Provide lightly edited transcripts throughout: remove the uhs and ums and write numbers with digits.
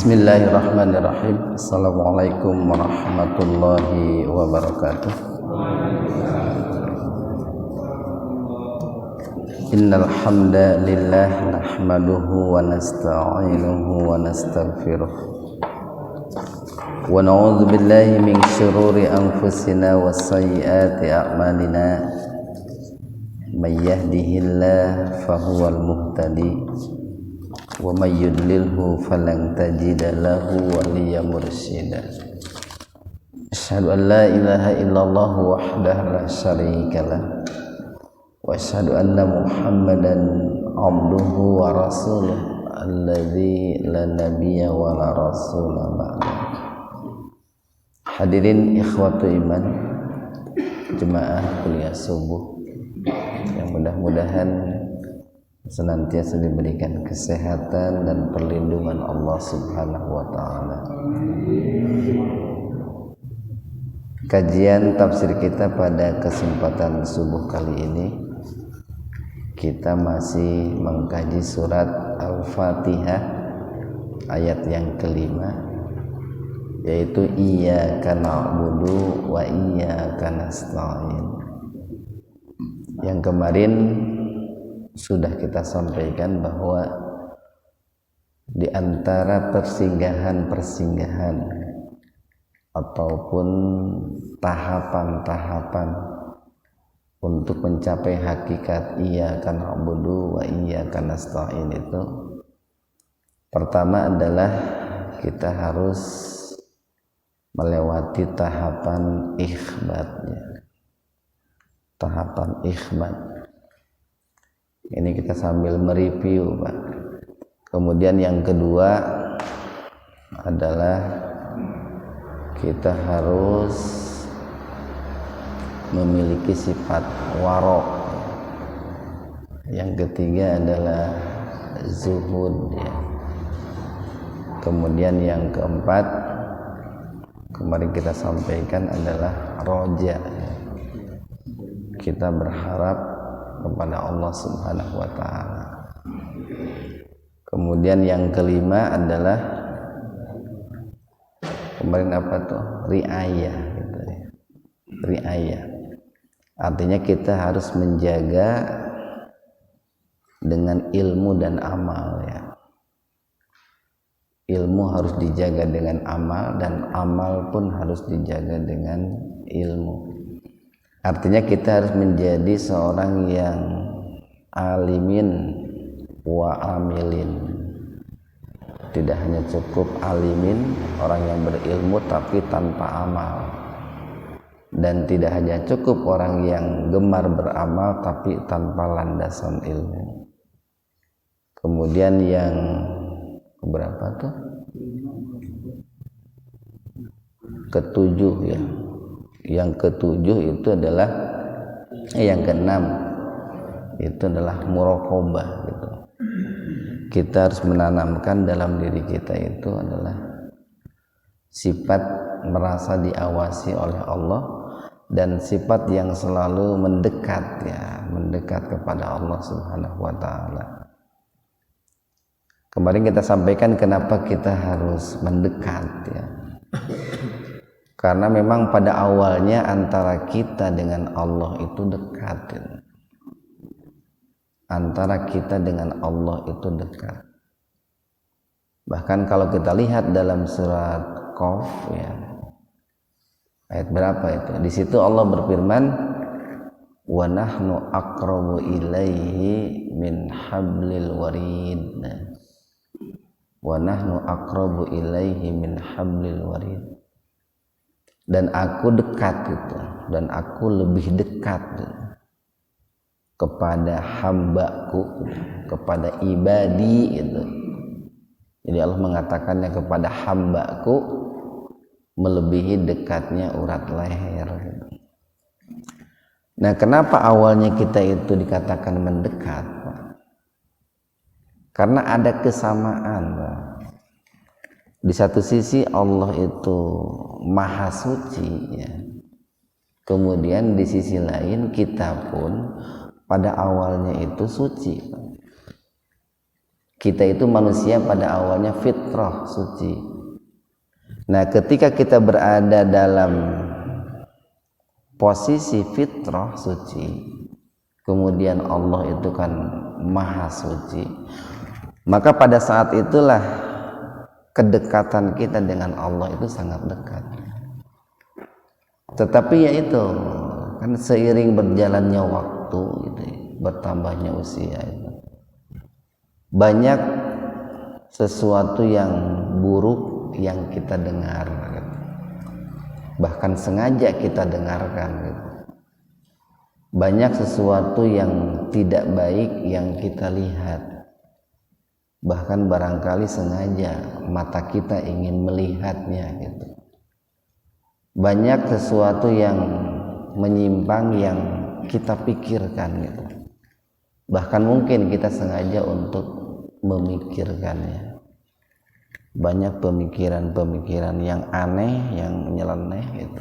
Bismillahirrahmanirrahim. Assalamualaikum warahmatullahi wabarakatuh. Innal hamdalillah nahmaduhu wa nasta'inuhu wa nastaghfiruh. Wa na'udzu billahi min syururi anfusina wa sayyiati a'malina. May yahdihillahu fahuwal muhtadi. Wa may yudlilhu falan tajida lahu waliyyan mursyida. Asyhadu an la ilaha illallah wahdahu la syarikalah wa asyhadu anna Muhammadan abduhu wa rasuluh alladzi la nabiyya wa la rasula ba'da. Hadirin ikhwatu iman, jemaah kuliah subuh yang mudah-mudahan senantiasa diberikan kesehatan dan perlindungan Allah Subhanahu wa taala. Kajian tafsir kita pada kesempatan subuh kali ini kita masih mengkaji surat Al-Fatihah ayat yang kelima, yaitu iyyaka na'budu wa iyyaka nasta'in. Yang kemarin sudah kita sampaikan bahwa di antara persinggahan-persinggahan ataupun tahapan-tahapan untuk mencapai hakikat iyyaka na'budu wa iyyaka nasta'in itu, pertama adalah kita harus melewati tahapan ikhbatnya. Tahapan ikhbat ini kita sambil mereview, Pak. Kemudian yang kedua adalah kita harus memiliki sifat warok. Yang ketiga adalah zuhud, ya. Kemudian yang keempat kemarin kita sampaikan adalah roja. Kita berharap kepada Allah Subhanahu wa taala. Kemudian yang kelima adalah kemarin apa tuh? Riayah gitu ya. Riayah. Artinya kita harus menjaga dengan ilmu dan amal, ya. Ilmu harus dijaga dengan amal dan amal pun harus dijaga dengan ilmu. Artinya kita harus menjadi seorang yang alimin wa amilin. Tidak hanya cukup alimin, orang yang berilmu tapi tanpa amal. Dan tidak hanya cukup orang yang gemar beramal tapi tanpa landasan ilmu. Kemudian yang berapa tuh? Ketujuh, ya. Yang ketujuh itu adalah yang keenam itu adalah muraqabah gitu. Kita harus menanamkan dalam diri kita itu adalah sifat merasa diawasi oleh Allah dan sifat yang selalu mendekat, ya, mendekat kepada Allah Subhanahu wa taala. Kemarin kita sampaikan kenapa kita harus mendekat, ya. Karena memang pada awalnya antara kita dengan Allah itu dekat, ya. Antara kita dengan Allah itu dekat. Bahkan kalau kita lihat dalam surat Qaf, ya, ayat berapa itu? Di situ Allah berfirman, wa nahnu aqrabu ilaihi min hablil warid. Wa nahnu aqrabu ilaihi min hablil warid. Dan aku dekat gitu, dan aku lebih dekat gitu, kepada hambaku, kepada ibadi gitu. Jadi Allah mengatakannya kepada hambaku melebihi dekatnya urat leher gitu. Nah, kenapa awalnya kita itu dikatakan mendekat, Pak? Karena ada kesamaan, Pak. Di satu sisi Allah itu maha suci, ya. Kemudian di sisi lain kita pun pada awalnya itu suci. Kita itu manusia pada awalnya fitrah suci. Nah, ketika kita berada dalam posisi fitrah suci, kemudian Allah itu kan maha suci, maka pada saat itulah kedekatan kita dengan Allah itu sangat dekat. Tetapi ya itu kan seiring berjalannya waktu gitu, bertambahnya usia itu, banyak sesuatu yang buruk yang kita dengar gitu. Bahkan sengaja kita dengarkan gitu. Banyak sesuatu yang tidak baik yang kita lihat, bahkan barangkali sengaja mata kita ingin melihatnya gitu. Banyak sesuatu yang menyimpang yang kita pikirkan gitu. Bahkan mungkin kita sengaja untuk memikirkannya. Banyak pemikiran-pemikiran yang aneh, yang nyeleneh gitu.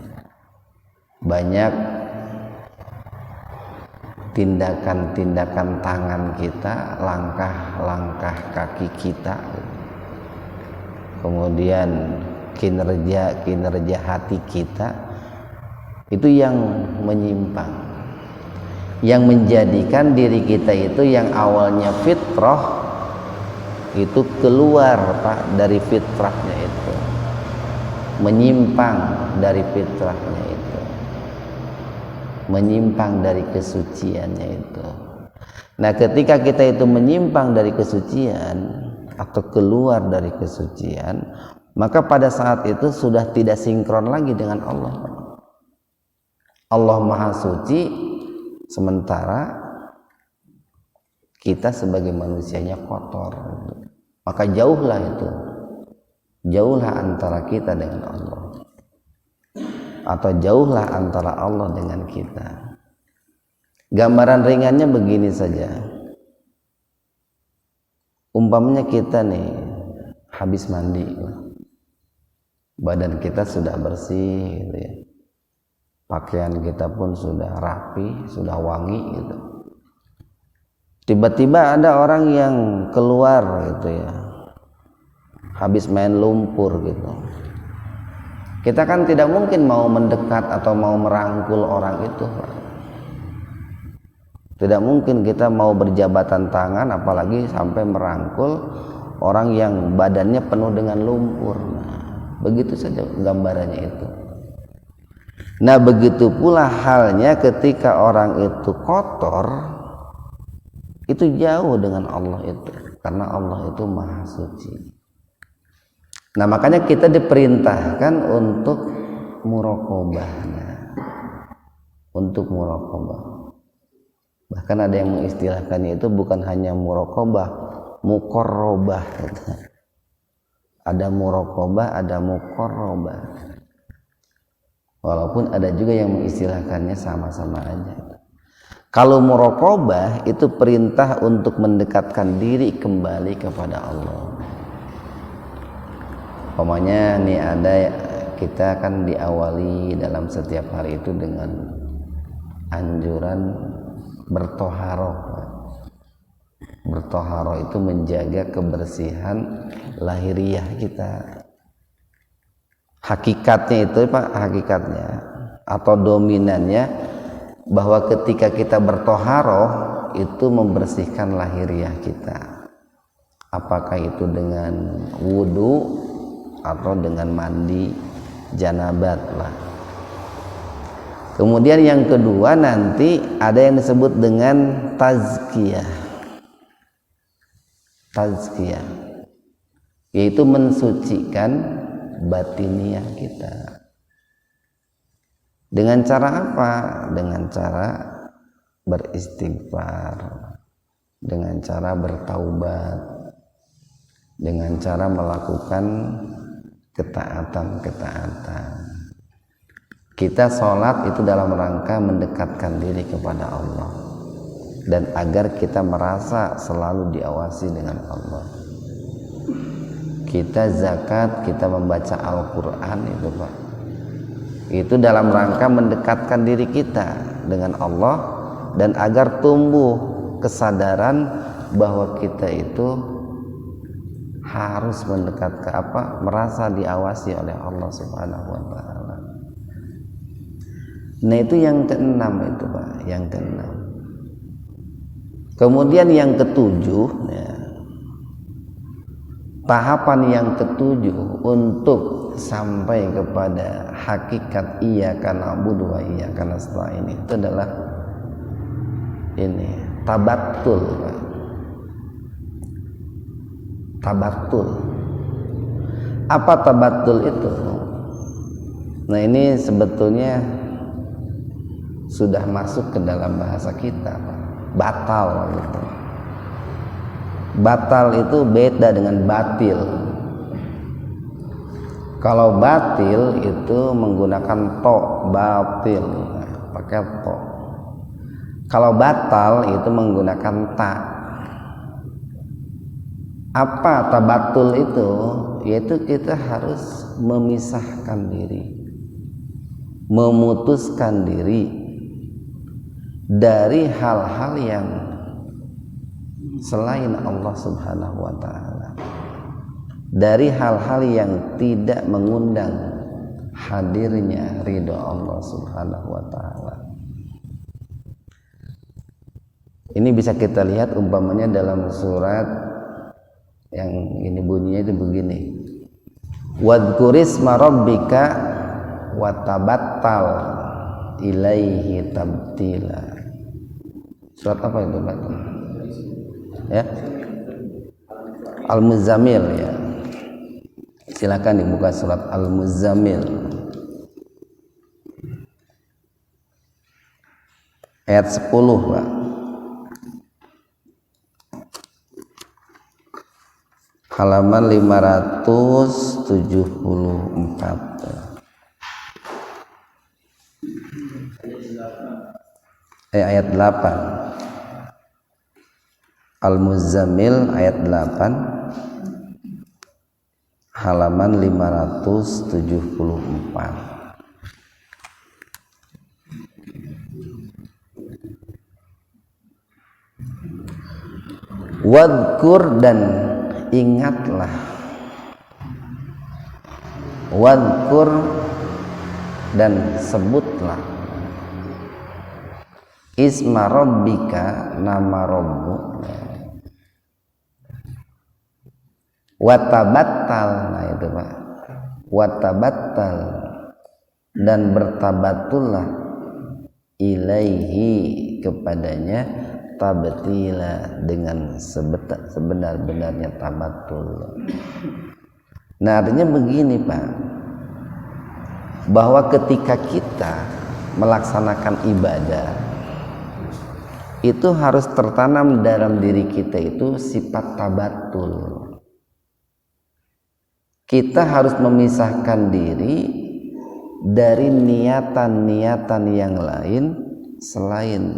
Banyak tindakan-tindakan tangan kita, langkah-langkah kaki kita gitu. Kemudian kinerja hati kita itu yang menyimpang, yang menjadikan diri kita itu yang awalnya fitrah itu keluar Pak dari fitrahnya itu, menyimpang dari fitrahnya itu, menyimpang dari kesuciannya itu. Nah, ketika kita itu menyimpang dari kesucian atau keluar dari kesucian, maka pada saat itu sudah tidak sinkron lagi dengan Allah. Allah maha suci, sementara kita sebagai manusianya kotor. Maka jauhlah itu, jauhlah antara kita dengan Allah, atau jauhlah antara Allah dengan kita. Gambaran ringannya begini saja, umpamanya kita nih habis mandi, badan kita sudah bersih gitu ya, pakaian kita pun sudah rapi, sudah wangi gitu. Tiba-tiba ada orang yang keluar gitu ya, habis main lumpur gitu. Kita kan tidak mungkin mau mendekat atau mau merangkul orang itu. Tidak mungkin kita mau berjabatan tangan, apalagi sampai merangkul orang yang badannya penuh dengan lumpur. Nah, begitu saja gambarannya itu. Nah, begitu pula halnya ketika orang itu kotor, itu jauh dengan Allah itu, karena Allah itu maha suci. Nah, makanya kita diperintahkan untuk muraqabah, untuk muraqabah. Bahkan ada yang mengistilahkannya itu bukan hanya muraqabah, muqarrabah gitu. Ada muraqabah, ada muqarrabah. Walaupun ada juga yang mengistilahkannya sama-sama aja. Kalau muraqabah itu perintah untuk mendekatkan diri kembali kepada Allah. Umpamanya nih ada, kita kan diawali dalam setiap hari itu dengan anjuran bertoharoh. Bertoharoh itu menjaga kebersihan lahiriah kita. Hakikatnya itu Pak, hakikatnya atau dominannya bahwa ketika kita bertoharoh itu membersihkan lahiriah kita. Apakah itu dengan wudu atau dengan mandi janabat lah. Kemudian yang kedua nanti ada yang disebut dengan tazkiyah. Tazkiyah yaitu mensucikan batiniah kita. Dengan cara apa? Dengan cara beristighfar, dengan cara bertaubat, dengan cara melakukan ketaatan-ketaatan. Kita sholat itu dalam rangka mendekatkan diri kepada Allah, dan agar kita merasa selalu diawasi dengan Allah. Kita zakat, kita membaca Al-Quran itu Pak, itu dalam rangka mendekatkan diri kita dengan Allah, dan agar tumbuh kesadaran bahwa kita itu harus mendekat ke apa? Merasa diawasi oleh Allah Subhanahu wa taala. Nah, itu yang keenam itu, Pak, yang keenam. Kemudian yang ketujuh, ya, tahapan yang ketujuh untuk sampai kepada hakikat iyyaka na'budu wa iyyaka nasta'in itu adalah ini, tabattul, Pak. Tabattul. Apa tabattul itu? Nah, ini sebetulnya sudah masuk ke dalam bahasa kita, Pak. Batal gitu. Batal itu beda dengan batil. Kalau batil itu menggunakan to, batil, pakai to. Kalau batal itu menggunakan ta. Apa tabatul itu? Yaitu kita harus memisahkan diri, memutuskan diri dari hal-hal yang selain Allah Subhanahu wa taala, dari hal-hal yang tidak mengundang hadirnya ridha Allah Subhanahu wa taala. Ini bisa kita lihat umpamanya dalam surat yang ini bunyinya itu begini, wadhkurisma rabbika watabattal ilaihi tabtila. Surat apa itu, Pak? Ya, Al-Muzammil, ya. Silakan dibuka surat Al-Muzammil ayat 10, Pak. Halaman 574. Ayat 8. Al-Muzammil ayat 8 halaman 574. Wadkur, dan ingatlah, wadkur, dan sebutlah, isma rabbika, nama Rabbu, watabattal, nah itu, Pak, watabattal, dan bertabatullah, ilaihi, kepadanya, tabtila, dengan sebenar-benarnya tabatul. Nah, artinya begini, Pak, bahwa ketika kita melaksanakan ibadah itu harus tertanam dalam diri kita itu sifat tabatul. Kita harus memisahkan diri dari niatan-niatan yang lain selain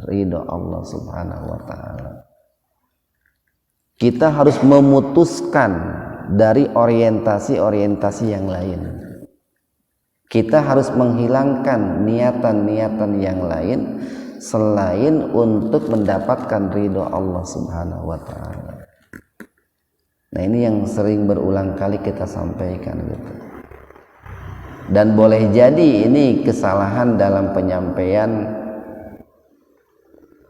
ridho Allah Subhanahu wa taala. Kita harus memutuskan dari orientasi-orientasi yang lain. Kita harus menghilangkan niatan-niatan yang lain selain untuk mendapatkan ridho Allah Subhanahu wa taala. Nah, ini yang sering berulang kali kita sampaikan gitu. Dan boleh jadi ini kesalahan dalam penyampaian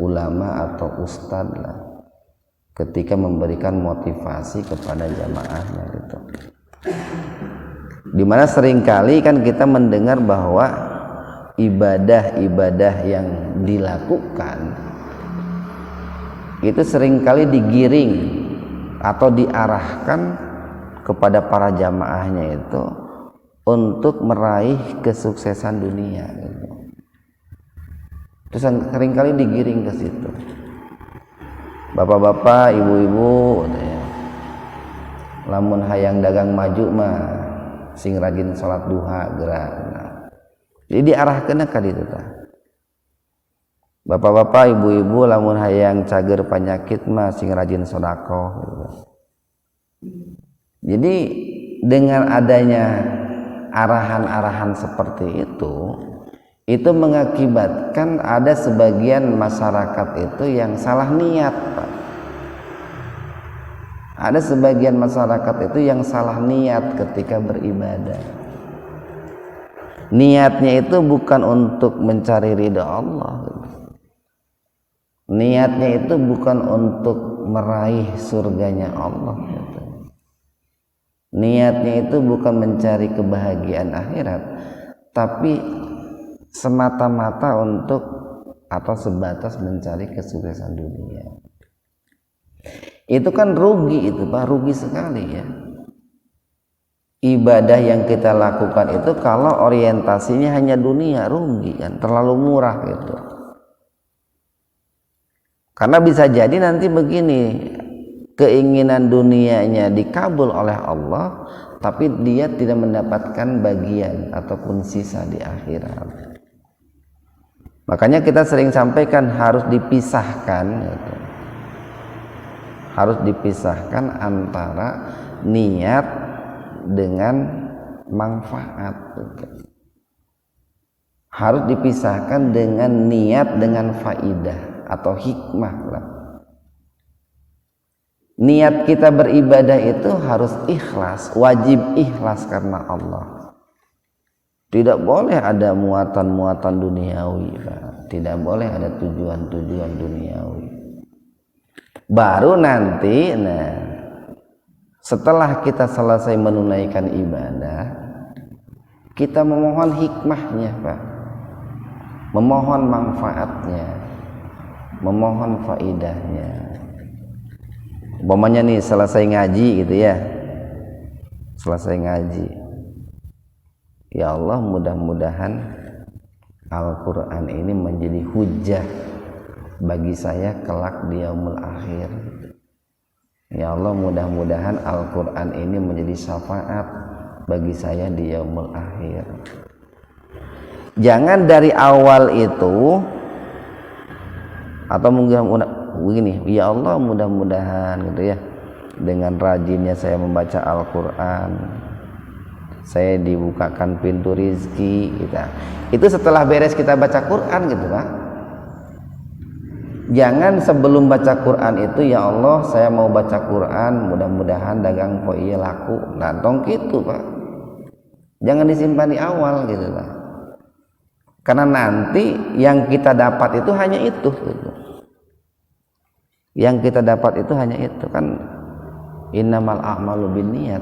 ulama atau ustadz lah ketika memberikan motivasi kepada jamaahnya gitu. Dimana seringkali kan kita mendengar bahwa ibadah-ibadah yang dilakukan itu seringkali digiring atau diarahkan kepada para jamaahnya itu untuk meraih kesuksesan dunia gitu. Terus seringkali digiring ke situ. Bapak-bapak, ibu-ibu, lamun hayang dagang maju mah sing rajin sholat duha gerak. Nah, jadi diarahkeun ka ditu tah. Bapak-bapak, ibu-ibu, lamun hayang cager penyakit mah sing rajin sedekah gitu. Jadi dengan adanya arahan-arahan seperti itu mengakibatkan ada sebagian masyarakat itu yang salah niat, Pak. Ada sebagian masyarakat itu yang salah niat ketika beribadah. Niatnya itu bukan untuk mencari ridha Allah. Niatnya itu bukan untuk meraih surganya Allah. Niatnya itu bukan mencari kebahagiaan akhirat, tapi semata-mata untuk atau sebatas mencari kesuksesan dunia. Itu kan rugi itu Pak, rugi sekali ya. Ibadah yang kita lakukan itu kalau orientasinya hanya dunia, rugi kan, terlalu murah gitu. Karena bisa jadi nanti begini, keinginan dunianya dikabul oleh Allah, tapi dia tidak mendapatkan bagian ataupun sisa di akhirat. Makanya kita sering sampaikan harus dipisahkan gitu. Harus dipisahkan antara niat dengan manfaat gitu. Harus dipisahkan dengan niat dengan faidah atau hikmah lah. Niat kita beribadah itu harus ikhlas, wajib ikhlas karena Allah. Tidak boleh ada muatan-muatan duniawi, Pak. Tidak boleh ada tujuan-tujuan duniawi. Baru nanti, setelah kita selesai menunaikan ibadah, kita memohon hikmahnya, Pak. Memohon manfaatnya, memohon faidahnya. Umpamanya nih selesai ngaji gitu ya, selesai ngaji, ya Allah mudah-mudahan Al-Quran ini menjadi hujah bagi saya kelak di yaumul akhir. Ya Allah mudah-mudahan Al-Quran ini menjadi syafaat bagi saya di yaumul akhir. Jangan dari awal itu, atau mungkin begini, ya Allah mudah-mudahan gitu ya, dengan rajinnya saya membaca Al-Quran saya dibukakan pintu rizki gitu. Itu setelah beres kita baca Quran gitu Pak. Jangan sebelum baca Quran itu, ya Allah saya mau baca Quran mudah-mudahan dagang poi laku, nantong gitu Pak. Jangan disimpan di awal gitu Pak, karena nanti yang kita dapat itu hanya itu gitu. Yang kita dapat itu hanya itu kan, innamal a'malu binniyat.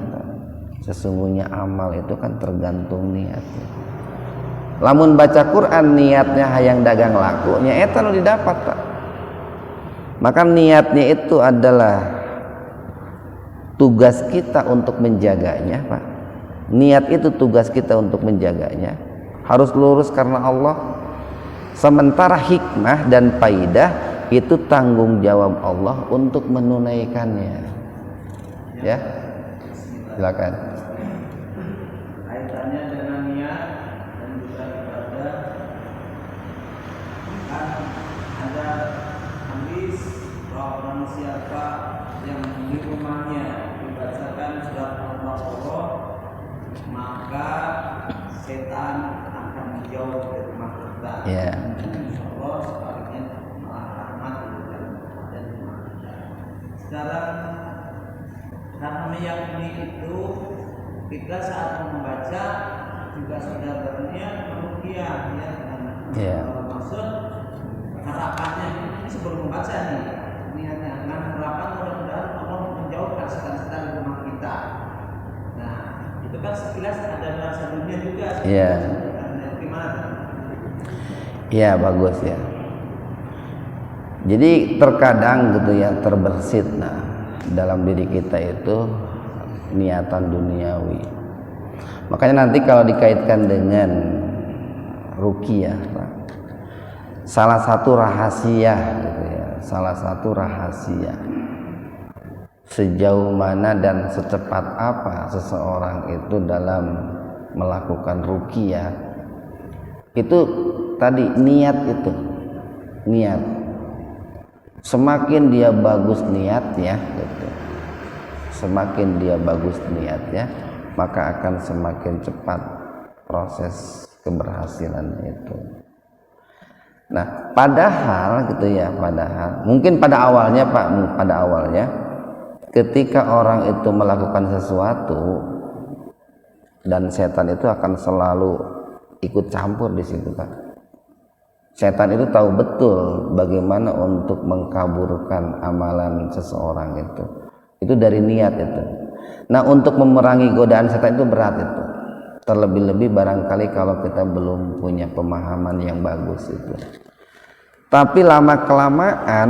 Sesungguhnya amal itu kan tergantung niatnya. Lamun baca Quran niatnya hayang dagang laku, nya eta nu didapat Pak. Maka niatnya itu adalah tugas kita untuk menjaganya Pak. Niat itu tugas kita untuk menjaganya, harus lurus karena Allah. Sementara hikmah dan faidah itu tanggung jawab Allah untuk menunaikannya. Ya, silakan. Kaitannya dengan niat dan juga ibadah, kan ada hadis bahwa siapa yang di rumahnya dibacakan surat Al-Baqarah, maka setan akan menjauh dari rumah kita. Ya. Insyaallah sebaliknya malah rahmat dan rumah kita. Sekarang karena meyakini itu, kita saat membaca juga sudah berniat meruqyah ya, maksud harapannya ini sebelum membaca nih niatnya dengan harapan mudah-mudahan Allah menjauhkan setan-setan di rumah kita. Nah itu kan sekilas ada nuansa dunia juga. Iya. Gimana? Iya bagus ya. Jadi terkadang gitu ya terbersit dalam diri kita itu niatan duniawi. Makanya nanti kalau dikaitkan dengan ruqyah, salah satu rahasia gitu ya, salah satu rahasia sejauh mana dan secepat apa seseorang itu dalam melakukan ruqyah itu tadi niat itu, niat. Semakin dia bagus niatnya gitu, semakin dia bagus niatnya, maka akan semakin cepat proses keberhasilan itu. Nah, padahal gitu ya, padahal mungkin pada awalnya Pak, pada awalnya ketika orang itu melakukan sesuatu dan setan itu akan selalu ikut campur di situ, Pak. Setan itu tahu betul bagaimana untuk mengkaburkan amalan seseorang itu. Itu dari niat itu. Nah, untuk memerangi godaan setan itu berat itu. Terlebih-lebih barangkali kalau kita belum punya pemahaman yang bagus itu. Tapi lama-kelamaan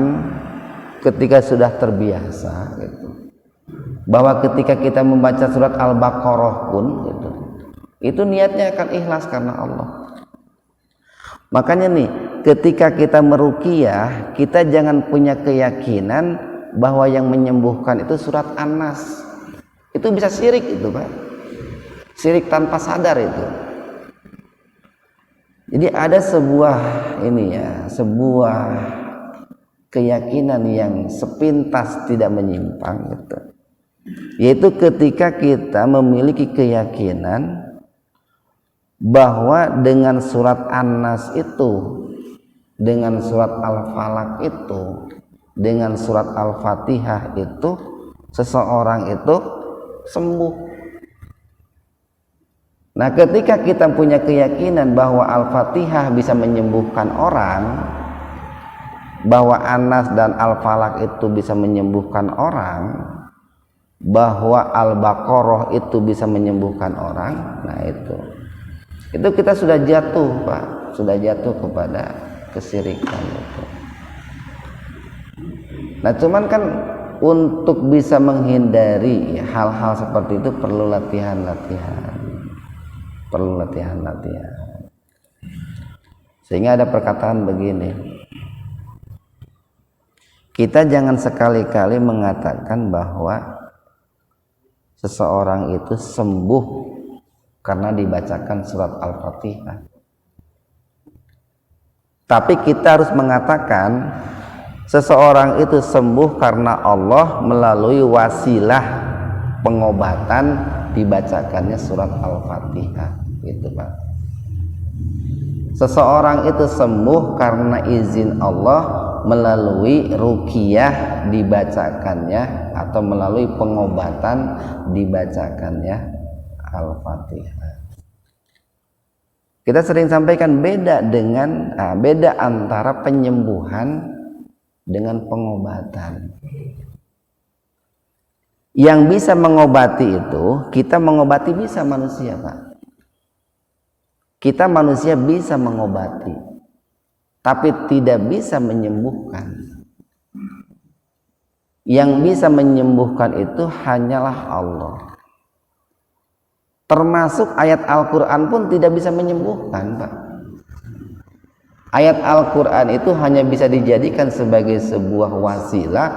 ketika sudah terbiasa gitu, bahwa ketika kita membaca surat Al-Baqarah pun gitu, itu niatnya akan ikhlas karena Allah. Makanya nih, ketika kita meruqyah, kita jangan punya keyakinan bahwa yang menyembuhkan itu surat An-Nas. Itu bisa syirik itu, Pak. Syirik tanpa sadar itu. Jadi ada sebuah sebuah keyakinan yang sepintas tidak menyimpang gitu. Yaitu ketika kita memiliki keyakinan bahwa dengan surat An-Nas itu, dengan surat Al-Falaq itu, dengan surat Al-Fatihah itu, seseorang itu sembuh. Nah, ketika kita punya keyakinan bahwa Al-Fatihah bisa menyembuhkan orang, bahwa An-Nas dan Al-Falaq itu bisa menyembuhkan orang, bahwa Al-Baqarah itu bisa menyembuhkan orang, nah itu kita sudah jatuh, Pak, sudah jatuh kepada kesyirikan itu. Nah, cuman kan untuk bisa menghindari hal-hal seperti itu perlu latihan-latihan. Perlu latihan-latihan. Sehingga ada perkataan begini, kita jangan sekali-kali mengatakan bahwa seseorang itu sembuh karena dibacakan surat Al-Fatihah. Tapi kita harus mengatakan seseorang itu sembuh karena Allah melalui wasilah pengobatan dibacakannya surat Al-Fatihah, gitu, Pak. Seseorang itu sembuh karena izin Allah melalui ruqyah dibacakannya atau melalui pengobatan dibacakannya Al-Fatihah. Kita sering sampaikan beda antara penyembuhan dengan pengobatan. Yang bisa mengobati itu, kita mengobati bisa manusia, Pak. Kita manusia bisa mengobati, tapi tidak bisa menyembuhkan. Yang bisa menyembuhkan itu hanyalah Allah. Termasuk ayat Al-Quran pun tidak bisa menyembuhkan, Pak. Ayat Al-Quran itu hanya bisa dijadikan sebagai sebuah wasilah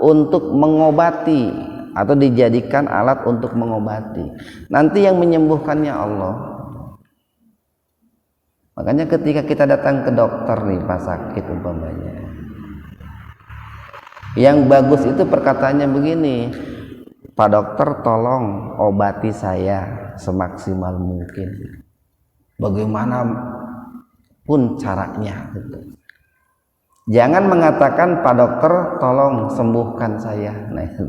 untuk mengobati, atau dijadikan alat untuk mengobati. Nanti yang menyembuhkannya Allah. Makanya ketika kita datang ke dokter nih pas sakit umpamanya, yang bagus itu perkataannya begini, Pak dokter tolong obati saya semaksimal mungkin, bagaimana pun caranya gitu. Jangan mengatakan Pak dokter tolong sembuhkan saya. Nah itu,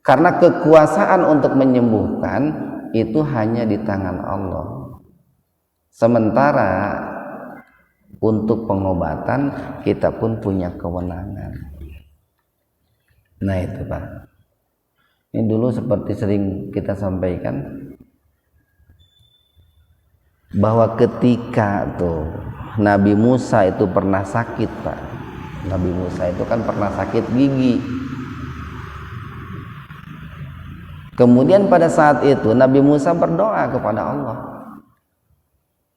karena kekuasaan untuk menyembuhkan itu hanya di tangan Allah. Sementara untuk pengobatan kita pun punya kewenangan. Nah itu, Pak. Ini dulu seperti sering kita sampaikan bahwa ketika tuh Nabi Musa itu pernah sakit, Pak. Nabi Musa itu kan pernah sakit gigi. Kemudian pada saat itu Nabi Musa berdoa kepada Allah,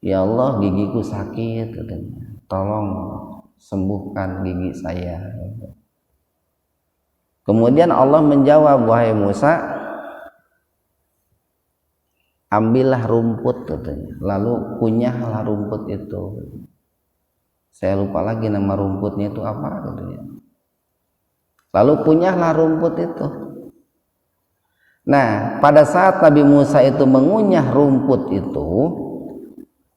ya Allah, gigiku sakit, tolong sembuhkan gigi saya. Kemudian Allah menjawab, wahai Musa, ambillah rumput, lalu kunyahlah rumput itu. Saya lupa lagi nama rumputnya itu apa, lalu kunyahlah rumput itu. Nah, pada saat Nabi Musa itu mengunyah rumput itu,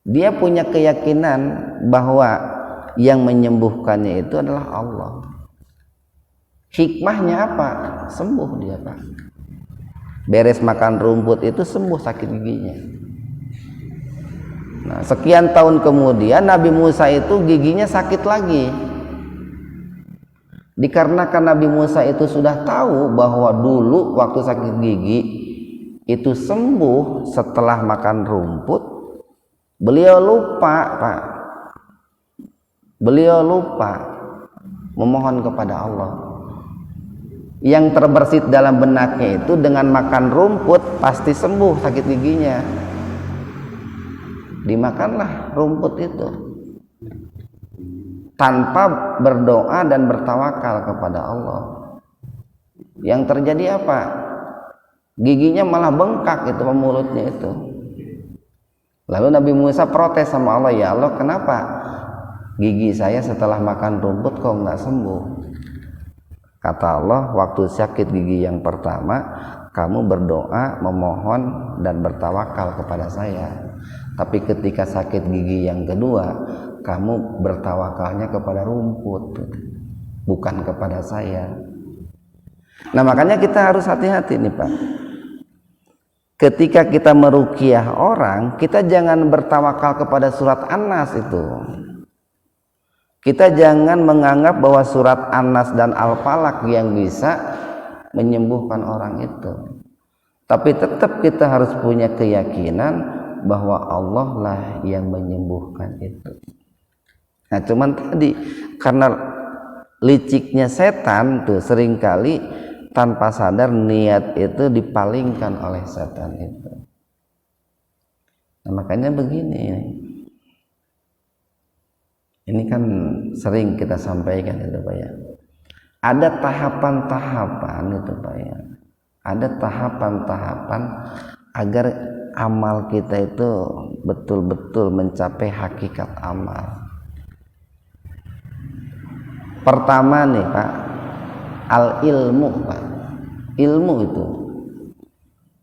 dia punya keyakinan bahwa yang menyembuhkannya itu adalah Allah. Hikmahnya apa? Sembuh dia, Pak. Beres makan rumput itu sembuh sakit giginya. Nah, sekian tahun kemudian Nabi Musa itu giginya sakit lagi. Dikarenakan Nabi Musa itu sudah tahu bahwa dulu waktu sakit gigi itu sembuh setelah makan rumput, beliau lupa, Pak. Beliau lupa memohon kepada Allah. Yang terbersit dalam benaknya itu dengan makan rumput pasti sembuh sakit giginya. Dimakanlah rumput itu tanpa berdoa dan bertawakal kepada Allah. Yang terjadi apa? Giginya malah bengkak itu, mulutnya itu. Lalu Nabi Musa protes sama Allah, ya Allah, kenapa gigi saya setelah makan rumput kok nggak sembuh? Kata Allah, waktu sakit gigi yang pertama kamu berdoa, memohon dan bertawakal kepada saya. Tapi ketika sakit gigi yang kedua, kamu bertawakalnya kepada rumput, bukan kepada saya. Nah, makanya kita harus hati-hati nih, Pak. Ketika kita meruqyah orang, kita jangan bertawakal kepada surat An-Nas itu. Kita jangan menganggap bahwa surat An-Nas dan Al-Falaq yang bisa menyembuhkan orang itu. Tapi tetap kita harus punya keyakinan bahwa Allah lah yang menyembuhkan itu. Nah, cuman tadi karena liciknya setan tuh seringkali tanpa sadar niat itu dipalingkan oleh setan itu. Nah, makanya begini, ini kan sering kita sampaikan itu, Pak ya. Ada tahapan-tahapan itu, Pak ya. Ada tahapan-tahapan agar amal kita itu betul-betul mencapai hakikat amal. Pertama nih, Pak, al-ilmu, Pak.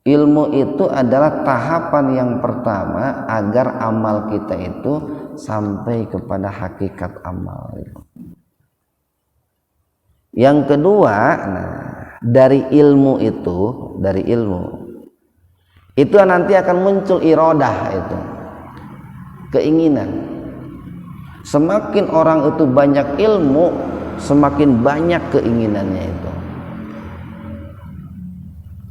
Ilmu itu adalah tahapan yang pertama agar amal kita itu sampai kepada hakikat amal. Yang kedua, nah, dari ilmu itu nanti akan muncul iradah itu, keinginan. Semakin orang itu banyak ilmu, semakin banyak keinginannya itu.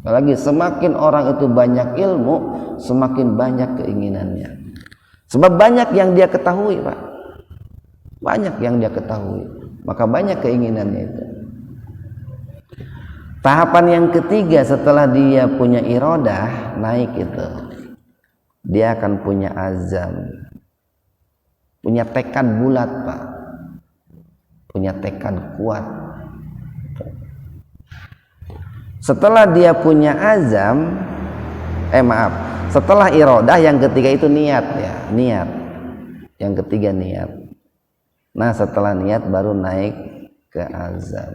Apalagi semakin orang itu banyak ilmu, semakin banyak keinginannya. Sebab banyak yang dia ketahui, Pak. Banyak yang dia ketahui, maka banyak keinginannya itu. Tahapan yang ketiga setelah dia punya iradah naik itu, dia akan punya azam, punya tekad bulat, Pak, punya tekad kuat. Setelah dia punya azam, setelah iradah yang ketiga itu niat ya, niat. Yang ketiga niat. Nah, setelah niat baru naik ke azam.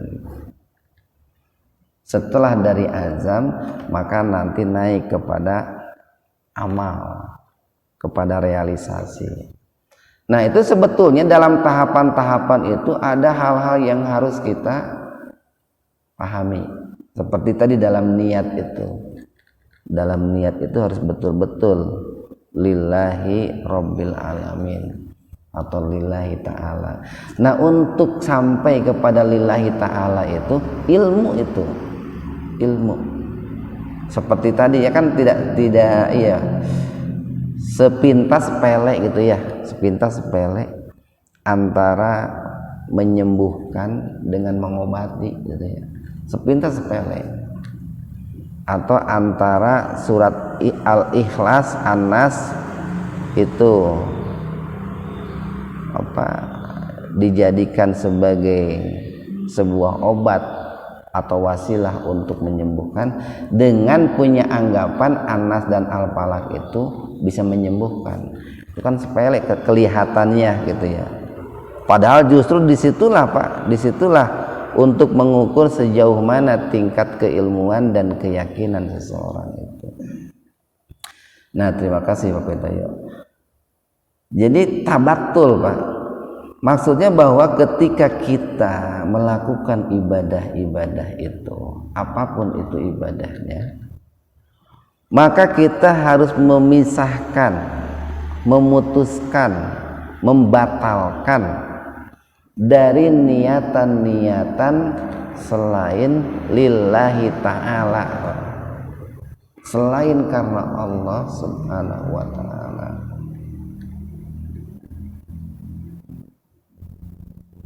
Setelah dari azam, maka nanti naik kepada amal, kepada realisasi. Nah, itu sebetulnya dalam tahapan-tahapan itu ada hal-hal yang harus kita pahami. Seperti tadi dalam niat itu. Dalam niat itu harus betul-betul lillahi rabbil alamin atau lillahi ta'ala. Nah, untuk sampai kepada lillahi ta'ala itu ilmu itu. Ilmu seperti tadi ya kan, tidak iya sepintas sepele gitu ya, sepintas sepele antara menyembuhkan dengan mengobati gitu ya, sepintas sepele. Atau antara surat Al-Ikhlas, An-Nas itu dijadikan sebagai sebuah obat atau wasilah untuk menyembuhkan, dengan punya anggapan An-Nas dan Al-Falaq itu bisa menyembuhkan. Itu kan sepele kelihatannya gitu ya. Padahal justru disitulah, Pak, disitulah untuk mengukur sejauh mana tingkat keilmuan dan keyakinan seseorang itu. Nah, terima kasih Pak Petayo. Jadi tabatul, Pak. Maksudnya bahwa ketika kita melakukan ibadah-ibadah itu, apapun itu ibadahnya, maka kita harus memisahkan, memutuskan, membatalkan dari niatan-niatan selain lillahi ta'ala, selain karena Allah subhanahu wa ta'ala.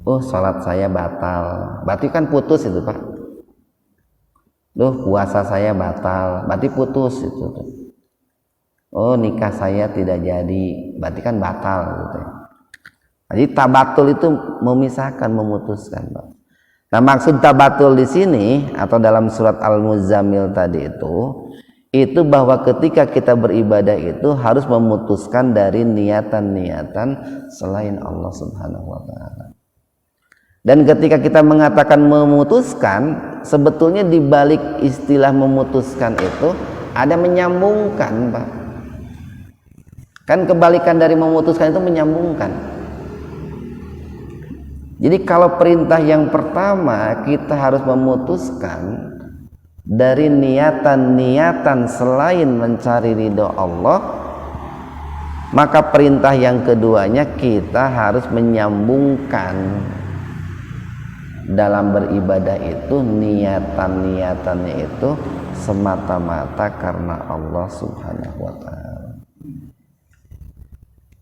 Oh, salat saya batal, berarti kan putus itu Pak. Puasa saya batal, berarti putus itu. Oh, nikah saya tidak jadi, berarti kan batal gitu. Jadi tabatul itu memisahkan, memutuskan, Pak. Nah, maksud tabatul di sini atau dalam surat Al-Muzammil tadi itu bahwa ketika kita beribadah itu harus memutuskan dari niatan-niatan selain Allah Subhanahu wa taala. Dan ketika kita mengatakan memutuskan, sebetulnya di balik istilah memutuskan itu ada menyambungkan, Pak. Kan kebalikan dari memutuskan itu menyambungkan. Jadi kalau perintah yang pertama kita harus memutuskan dari niatan-niatan selain mencari ridho Allah, maka perintah yang keduanya kita harus menyambungkan dalam beribadah itu niatan-niatannya itu semata-mata karena Allah Subhanahu wa taala.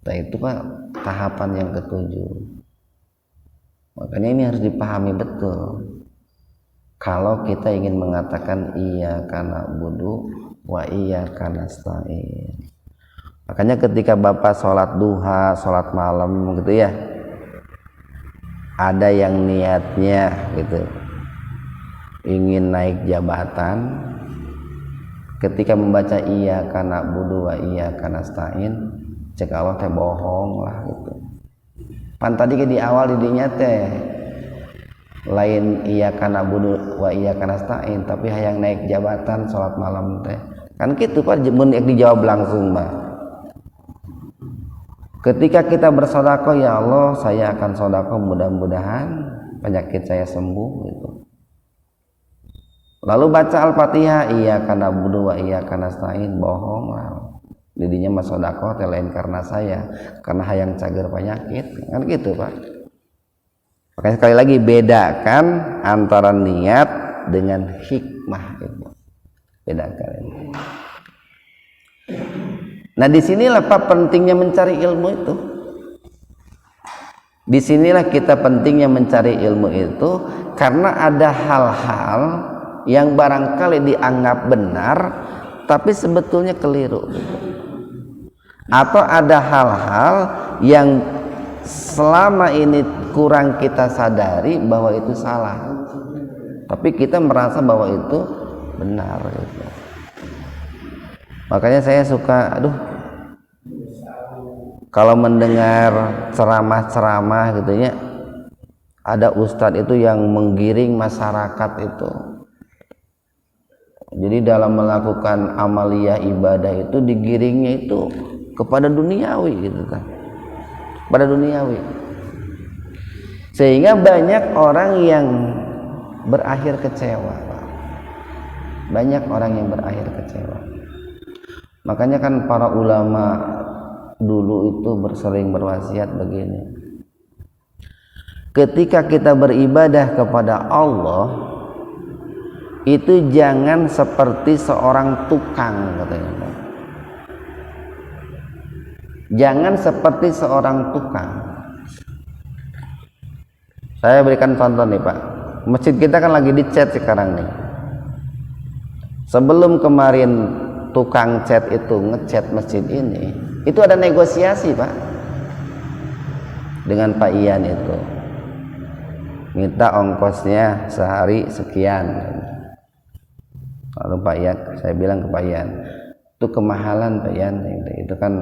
Nah, itu Pak tahapan yang ketujuh. Makanya ini harus dipahami betul. Kalau kita ingin mengatakan iyyaka na'budu wa iyyaka nasta'in. Makanya ketika Bapak sholat duha, sholat malam gitu ya, ada yang niatnya gitu ingin naik jabatan, ketika membaca iyyaka na'budu wa iyyaka nasta'in, cek Allah teh bohong lah gitu. Pan tadi di awal didinya teh lain iyyaka na'budu wa iyyaka nasta'in, tapi hayang naik jabatan sholat malam teh kan gitu Pak. Mun dijawab langsung Mbak, ketika kita bersedekah, ya Allah saya akan sedekah mudah-mudahan penyakit saya sembuh gitu. Lalu baca Al-Fatihah iyyaka na'budu wa iyyaka nasta'in, bohong lah. Didinya mah sedekah teh lain karena saya, karena hayang cager penyakit kan gitu Pak. Makanya sekali lagi bedakan antara niat dengan hikmah itu. Bedakan. Nah, disinilah Pak pentingnya mencari ilmu itu. Disinilah kita pentingnya mencari ilmu itu, karena ada hal-hal yang barangkali dianggap benar, tapi sebetulnya keliru. Atau ada hal-hal yang selama ini kurang kita sadari bahwa itu salah, tapi kita merasa bahwa itu benar gitu. Makanya saya suka kalau mendengar ceramah-ceramah gitu ya, ada ustadz itu yang menggiring masyarakat itu. Jadi dalam melakukan amaliyah ibadah itu digiringnya itu kepada duniawi gitu kan. Pada duniawi. Sehingga banyak orang yang berakhir kecewa. Banyak orang yang berakhir kecewa. Makanya kan para ulama dulu itu sering berwasiat begini. Ketika kita beribadah kepada Allah, itu jangan seperti seorang tukang katanya. Jangan seperti seorang tukang. Saya berikan contoh nih Pak. Masjid kita kan lagi dicat sekarang nih. Sebelum kemarin tukang cat itu ngecat masjid ini, itu ada negosiasi Pak dengan Pak Ian itu. Minta ongkosnya sehari sekian. Lalu Pak Ian, saya bilang ke Pak Ian, itu kemahalan Pak Ian, itu kan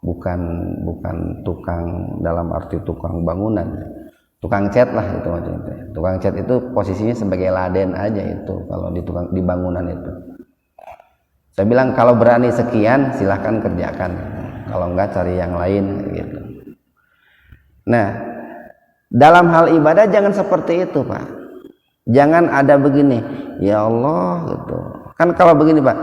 bukan tukang dalam arti tukang bangunan, tukang cat lah itu maksudnya. Tukang cat itu posisinya sebagai laden aja itu kalau di bangunan itu. Saya bilang kalau berani sekian silahkan kerjakan, kalau enggak cari yang lain gitu. Nah, dalam hal ibadah jangan seperti itu, Pak. Jangan ada begini, ya Allah gitu. Kan kalau begini, Pak,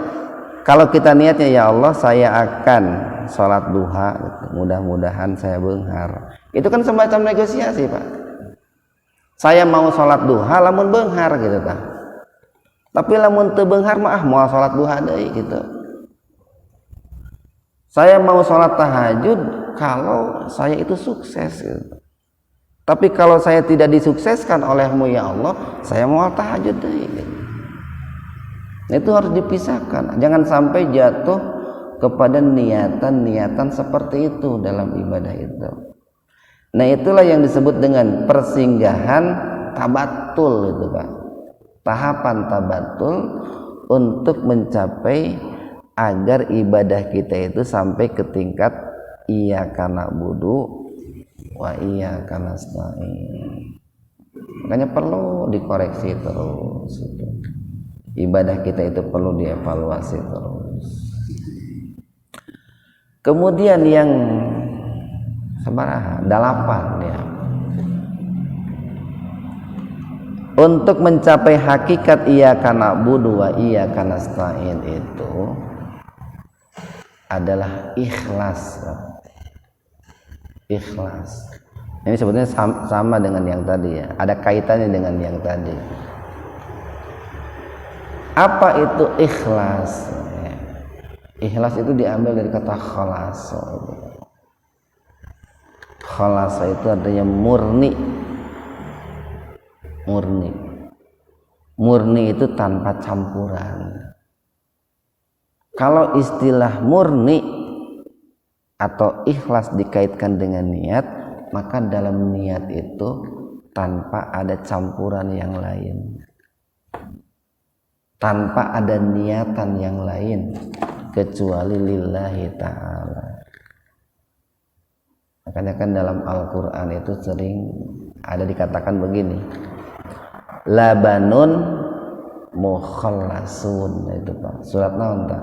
kalau kita niatnya ya Allah saya akan sholat duha gitu. Mudah-mudahan saya beunghar. Itu kan semacam negosiasi, Pak. Saya mau sholat duha lamun beunghar gitu, Pak. Tapi lamun teu beunghar mah mau sholat duha deui gitu. Saya mau sholat tahajud kalau saya itu sukses gitu. Tapi kalau saya tidak disukseskan olehmu ya Allah, saya mau tahajud deh. Itu harus dipisahkan. Jangan sampai jatuh kepada niatan-niatan seperti itu dalam ibadah itu. Nah, itulah yang disebut dengan persinggahan tabatul itu, Pak. Tahapan tabatul untuk mencapai agar ibadah kita itu sampai ke tingkat iyyaka na'budu wa iyyaka nasta'in. Makanya perlu dikoreksi terus itu. Ibadah kita itu perlu dievaluasi terus. Kemudian yang sabaraha 8 ya. Untuk mencapai hakikat iyyaka na'budu wa iyyaka nasta'in itu adalah ikhlas. Ikhlas. Ini sebetulnya sama dengan yang tadi ya. Ada kaitannya dengan yang tadi. Apa itu ikhlas? Ikhlas itu diambil dari kata khalasa. Khalasa itu artinya murni. Murni. Murni itu tanpa campuran. Kalau istilah murni atau ikhlas dikaitkan dengan niat, maka dalam niat itu tanpa ada campuran yang lain, tanpa ada niatan yang lain kecuali lillahi ta'ala. Makanya kan dalam Al-Quran itu sering ada dikatakan begini, labanun mukhallasun, itu Pak, surat naon ta?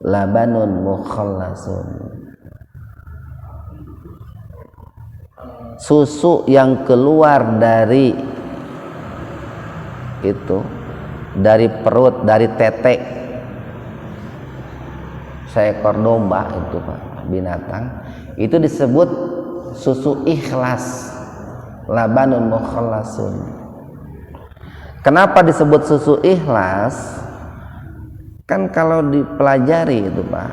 Labanun mukhallasun, susu yang keluar dari itu, dari perut, dari tete seekor domba itu Pak, binatang, itu disebut susu ikhlas, labanun mukhallasun. Kenapa disebut susu ikhlas? Kan kalau dipelajari itu Pak,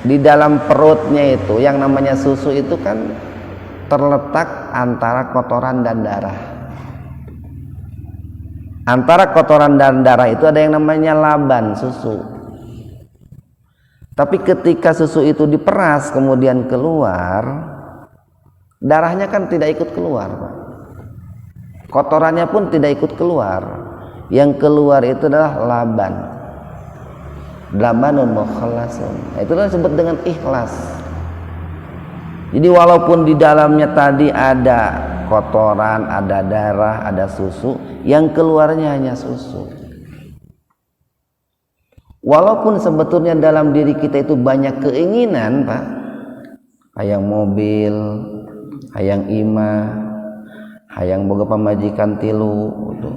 di dalam perutnya itu yang namanya susu itu kan terletak antara kotoran dan darah. Antara kotoran dan darah itu ada yang namanya laban, susu. Tapi ketika susu itu diperas kemudian keluar, darahnya kan tidak ikut keluar, Pak. Kotorannya pun tidak ikut keluar. Yang keluar itu adalah laban. Labanun mukhallasun. Itulah disebut dengan ikhlas. Jadi walaupun di dalamnya tadi ada kotoran, ada darah, ada susu, yang keluarnya hanya susu. Walaupun sebetulnya dalam diri kita itu banyak keinginan, Pak, hayang mobil, hayang imah, hayang boga pamajikan tilu gitu.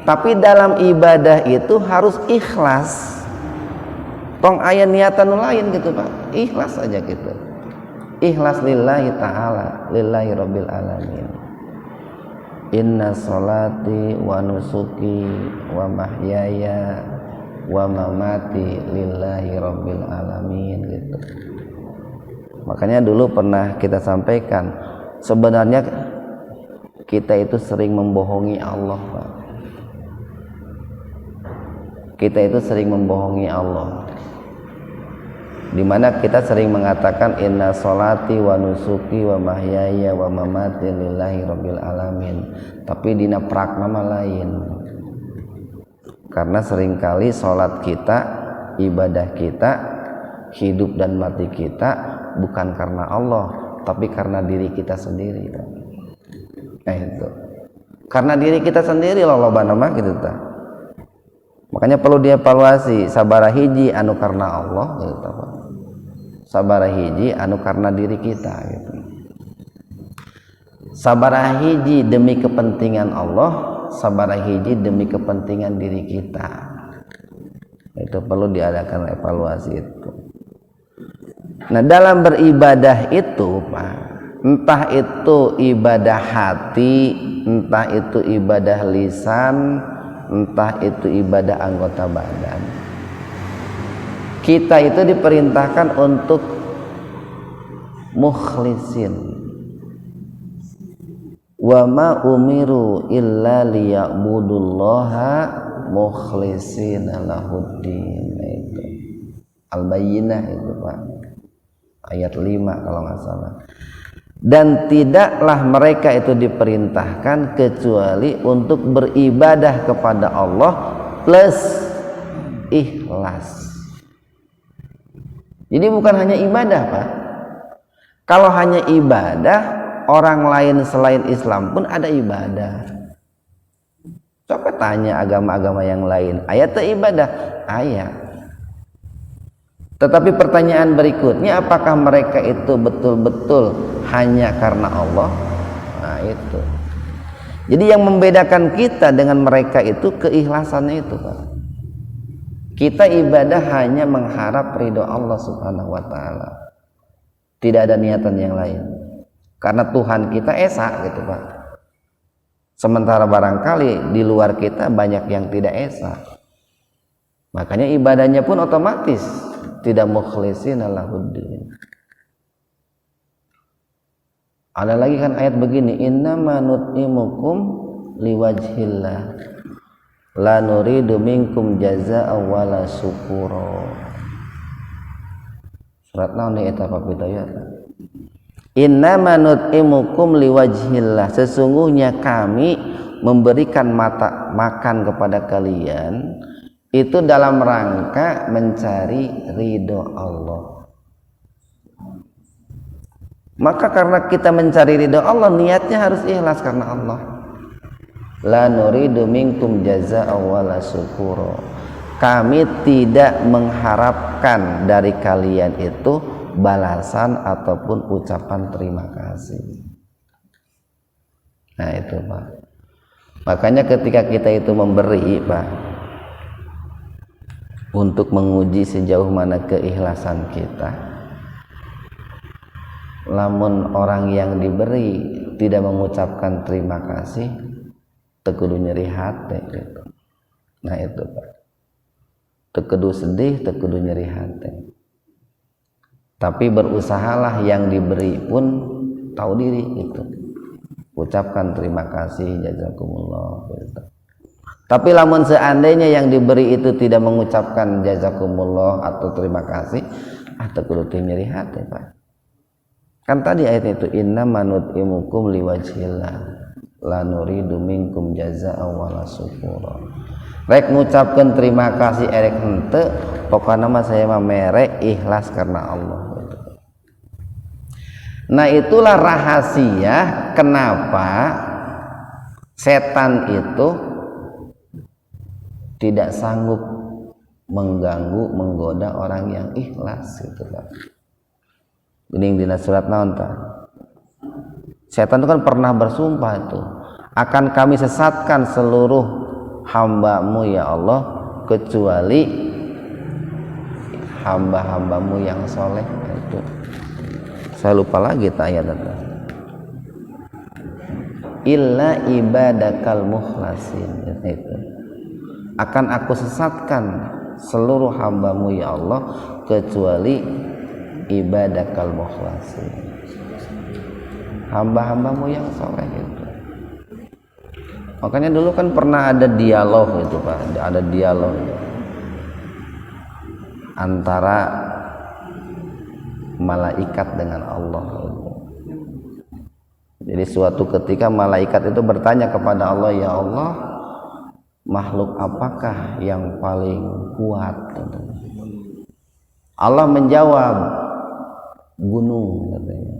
Tapi dalam ibadah itu harus ikhlas. Tong aya niatan lain gitu Pak, ikhlas saja gitu. Ikhlas lillahi ta'ala, lillahi rabbil alamin. Inna sholati wa nusuki wa mahyaya wa mamati lillahi rabbil alamin gitu. Makanya dulu pernah kita sampaikan, sebenarnya kita itu sering membohongi Allah, Pak. Kita itu sering membohongi Allah, dimana kita sering mengatakan inna sholati wa nusuki wa mahyaya wa mamati lillahi rabbil alamin, tapi dina prakna lain. Karena seringkali sholat kita, ibadah kita, hidup dan mati kita bukan karena Allah, tapi karena diri kita sendiri. Nah itu, karena diri kita sendiri loh nama gitu ta. Makanya perlu dievaluasi, sabaraha hiji anu karena Allah gitu, sabaraha hiji anu karena diri kita gitu. Sabaraha hiji demi kepentingan Allah, sabaraha hiji demi kepentingan diri kita. Itu perlu diadakan evaluasi itu. Nah, dalam beribadah itu, Pak, entah itu ibadah hati, entah itu ibadah lisan, entah itu ibadah anggota badan, kita itu diperintahkan untuk mukhlisin. Wa ma umiru illa liya'budullaha mukhlishina lahuddin. Itu Al-Bayyinah itu, Pak, ayat 5 kalau nggak salah. Dan tidaklah mereka itu diperintahkan kecuali untuk beribadah kepada Allah plus ikhlas. Jadi bukan hanya ibadah, Pak. Kalau hanya ibadah, orang lain selain Islam pun ada ibadah. Coba tanya agama-agama yang lain, ayat ibadah, ayat. Tetapi pertanyaan berikutnya, apakah mereka itu betul-betul hanya karena Allah? Nah, itu. Jadi yang membedakan kita dengan mereka itu keikhlasannya itu, Pak. Kita ibadah hanya mengharap ridho Allah Subhanahu wa taala. Tidak ada niatan yang lain. Karena Tuhan kita esa gitu, Pak. Sementara barangkali di luar kita banyak yang tidak esa. Makanya ibadahnya pun otomatis tidak mukhlishina lahuddin. Ada lagi kan ayat begini, innama nut'imukum liwajhillah la nuridu minkum jazaa'an wala syukura. Surat naon eta Pak Pitaya? Innama nut'imukum liwajhillah, sesungguhnya kami memberikan makan kepada kalian itu dalam rangka mencari ridho Allah. Maka karena kita mencari ridho Allah, niatnya harus ikhlas karena Allah. La nuridu minkum jazaa'an wala syukura. Kami tidak mengharapkan dari kalian itu balasan ataupun ucapan terima kasih. Nah, itu, Pak. Makanya ketika kita itu memberi, Pak, untuk menguji sejauh mana keikhlasan kita, lamun orang yang diberi tidak mengucapkan terima kasih, tekudu nyeri hati gitu. Nah, itu, Pak. Tekudu sedih, tekudu nyeri hati. Tapi berusahalah yang diberi pun tahu diri itu. Ucapkan terima kasih, jazakumullah gitu. Tapi lamun seandainya yang diberi itu tidak mengucapkan jazakumullah atau terima kasih, tekudu nyeri hati, Pak. Kan tadi ayat itu, innama nut'imukum liwajhillah la nuridu minkum jazaa'an wala syukura. Rek ngucapkeun terima kasih erek henteu, pokokna mah saya mah mere ikhlas karena Allah. Nah, itulah rahasia kenapa setan itu tidak sanggup mengganggu, menggoda orang yang ikhlas gitu, Pak. Ini dina surat naon tah? Setan itu kan pernah bersumpah itu, akan kami sesatkan seluruh hamba-Mu ya Allah kecuali hamba-hamba-Mu yang soleh. Itu saya lupa lagi ayatnya. Illa ibadakal mukhlasin, itu akan aku sesatkan seluruh hamba-Mu ya Allah kecuali ibadakal mukhlasin, hamba-hamba-Mu yang soleh itu. Makanya dulu kan pernah ada dialog itu, Pak, ada dialog antara malaikat dengan Allah. Jadi suatu ketika malaikat itu bertanya kepada Allah, ya Allah, makhluk apakah yang paling kuat? Allah menjawab, gunung, katanya.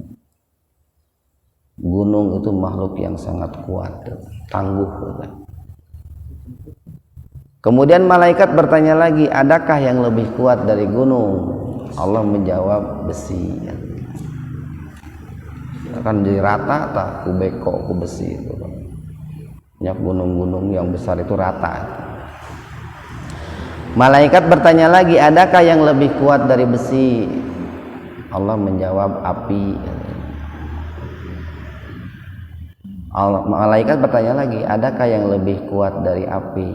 Gunung itu makhluk yang sangat kuat, tangguh. Kemudian malaikat bertanya lagi, adakah yang lebih kuat dari gunung? Allah menjawab besi. Akan jadi rata tak ku beko ku besi itu. Banyak gunung-gunung yang besar itu rata. Malaikat bertanya lagi, adakah yang lebih kuat dari besi? Allah menjawab api. Malaikat bertanya lagi, adakah yang lebih kuat dari api?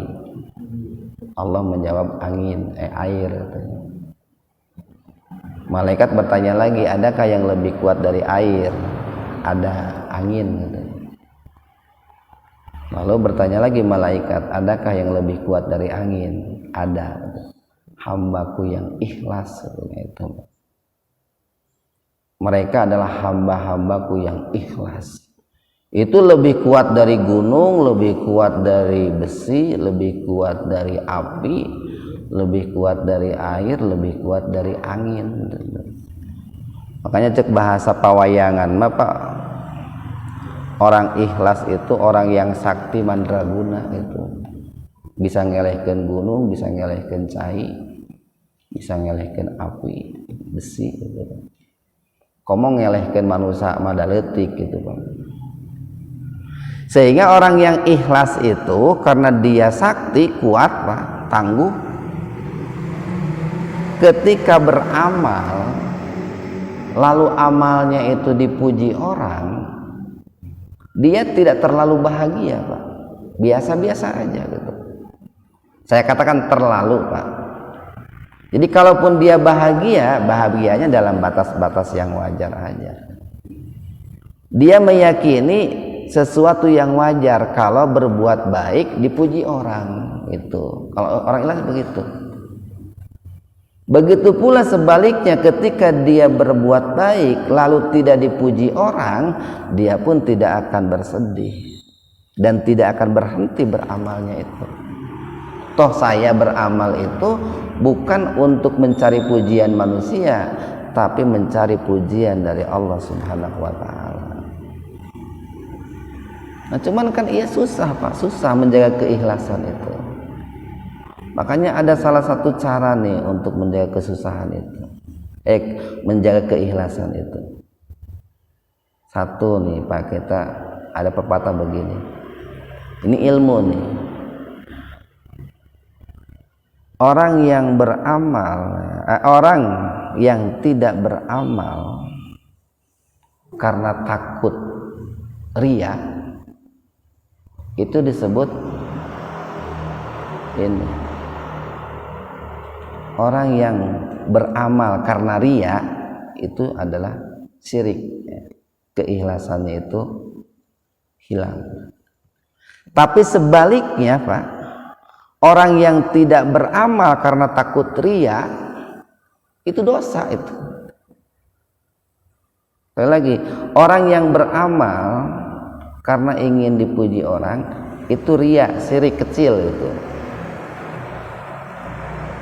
Allah menjawab angin, air. Malaikat bertanya lagi, adakah yang lebih kuat dari air? Ada, angin. Lalu bertanya lagi malaikat, adakah yang lebih kuat dari angin? Ada, hambaku yang ikhlas. Itu. Mereka adalah hamba-hambaku yang ikhlas. Itu lebih kuat dari gunung, lebih kuat dari besi, lebih kuat dari api, lebih kuat dari air, lebih kuat dari angin. Makanya cek bahasa pawayangan Bapak, orang ikhlas itu orang yang sakti mandraguna, itu bisa ngelehkeun gunung, bisa ngelehkeun cai, bisa ngelehkeun api, besi gitu. Komo ngelehkeun manusia madaletik gitu Pak. Sehingga orang yang ikhlas itu karena dia sakti, kuat Pak, tangguh, ketika beramal lalu amalnya itu dipuji orang, dia tidak terlalu bahagia Pak, biasa-biasa aja gitu. Saya katakan terlalu Pak. Jadi kalaupun dia bahagia, bahagianya dalam batas-batas yang wajar aja. Dia meyakini sesuatu yang wajar kalau berbuat baik dipuji orang, itu kalau orang ikhlas begitu. Begitu pula sebaliknya, ketika dia berbuat baik lalu tidak dipuji orang, dia pun tidak akan bersedih dan tidak akan berhenti beramalnya itu. Toh saya beramal itu bukan untuk mencari pujian manusia, tapi mencari pujian dari Allah Subhanahu wa taala. Nah, cuman kan iya susah Pak, susah menjaga keikhlasan itu. Makanya ada salah satu cara nih untuk menjaga kesusahan itu, menjaga keikhlasan itu. Satu nih Pak, kita ada pepatah begini. Ini ilmu nih. Orang yang beramal, orang yang tidak beramal karena takut riya, itu disebut ini. Orang yang beramal karena riya itu adalah syirik, keikhlasannya itu hilang. Tapi sebaliknya Pak, orang yang tidak beramal karena takut riya itu dosa itu. Sekali lagi, orang yang beramal karena ingin dipuji orang itu riya, syirik kecil itu.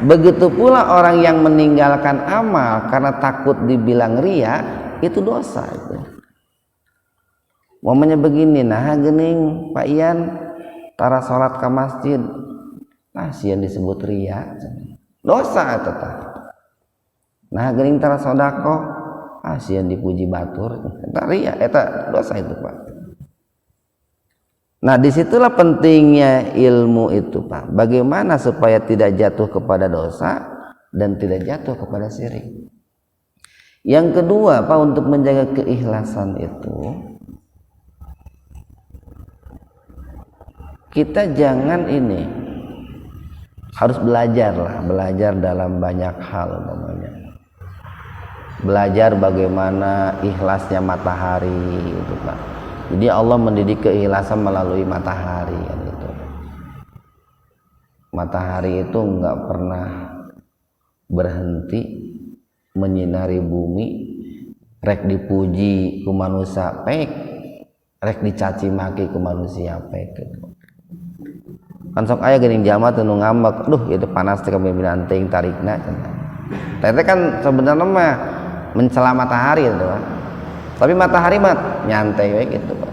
Begitu pula orang yang meninggalkan amal karena takut dibilang riya, itu dosa itu. Momennya begini, nah gening Pak Ian tara salat ke masjid, nah sieun disebut riya, dosa itu tah. Nah gening tara sodako, sieun dipuji batur, eta riya, eta dosa itu Pak. Nah disitulah pentingnya ilmu itu Pak. Bagaimana supaya tidak jatuh kepada dosa dan tidak jatuh kepada syirik. Yang kedua Pak, untuk menjaga keikhlasan itu, kita jangan ini, harus belajar lah, belajar dalam banyak hal namanya. Belajar bagaimana ikhlasnya matahari itu Pak. Jadi Allah mendidik keikhlasan melalui matahari kan gitu. Matahari itu enggak pernah berhenti menyinari bumi, rek dipuji ku manusia pek, rek dicaci maki ku manusia pek gitu. Kan sok aya geuning jalma teu nu ngambek, duh itu panas teh kepemimpinan teuing tarikna. Tete kan sebenarnya mah mencela matahari itu kan. Tapi matahari mah nyantai wae gitu Pak.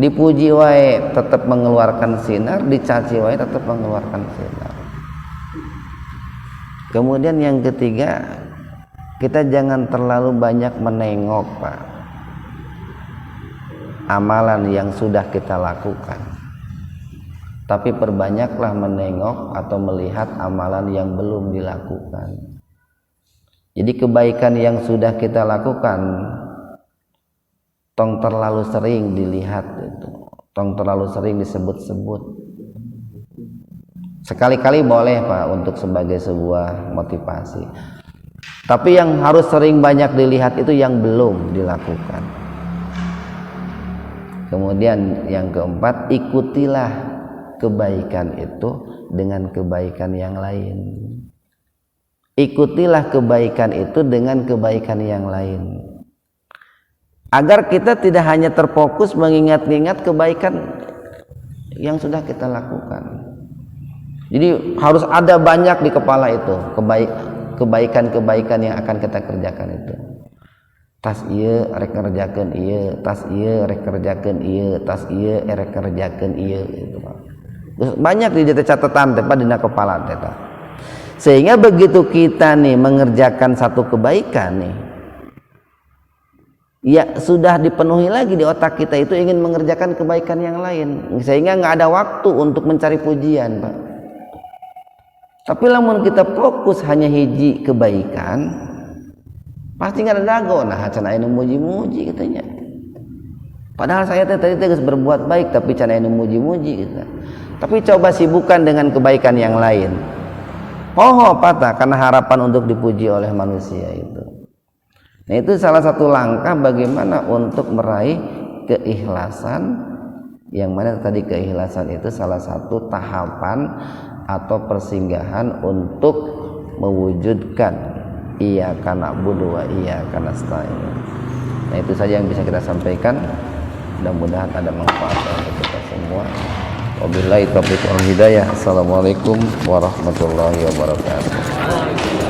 Dipuji wae tetap mengeluarkan sinar, dicaci wae tetap mengeluarkan sinar. Kemudian yang ketiga, kita jangan terlalu banyak menengok, Pak, amalan yang sudah kita lakukan, tapi perbanyaklah menengok atau melihat amalan yang belum dilakukan. Jadi kebaikan yang sudah kita lakukan tong terlalu sering dilihat itu, tong terlalu sering disebut-sebut. Sekali-kali boleh, Pak, untuk sebagai sebuah motivasi, tapi yang harus sering banyak dilihat itu yang belum dilakukan. Kemudian yang keempat, ikutilah kebaikan itu dengan kebaikan yang lain. Ikutilah kebaikan itu dengan kebaikan yang lain, agar kita tidak hanya terfokus mengingat-ingat kebaikan yang sudah kita lakukan. Jadi harus ada banyak di kepala itu kebaikan-kebaikan yang akan kita kerjakan itu. Tas ieu rek ngerjakeun ieu, tas ieu rek kerjakeun ieu, tas ieu rek kerjakeun ieu gitu, Pak. Terus banyak di catatan teh dina kepala teh. Sehingga begitu kita nih mengerjakan satu kebaikan nih, ya sudah dipenuhi lagi di otak kita itu ingin mengerjakan kebaikan yang lain, sehingga nggak ada waktu untuk mencari pujian, Pak. Tapi lamun kita fokus hanya hiji kebaikan, pasti nggak ada dago. Nah, can aya nu muji-muji katanya. Padahal saya tadi tegas berbuat baik, tapi can aya nu muji-muji gitu. Tapi coba sibukkan dengan kebaikan yang lain. Patah karena harapan untuk dipuji oleh manusia itu. Nah, itu salah satu langkah bagaimana untuk meraih keikhlasan, yang mana tadi keikhlasan itu salah satu tahapan atau persinggahan untuk mewujudkan iyyaka na'budu wa iyyaka nasta'in. Nah, itu saja yang bisa kita sampaikan. Mudah-mudahan ada manfaat untuk kita semua. Wabillahi taufiq wal hidayah. Assalamualaikum warahmatullahi wabarakatuh.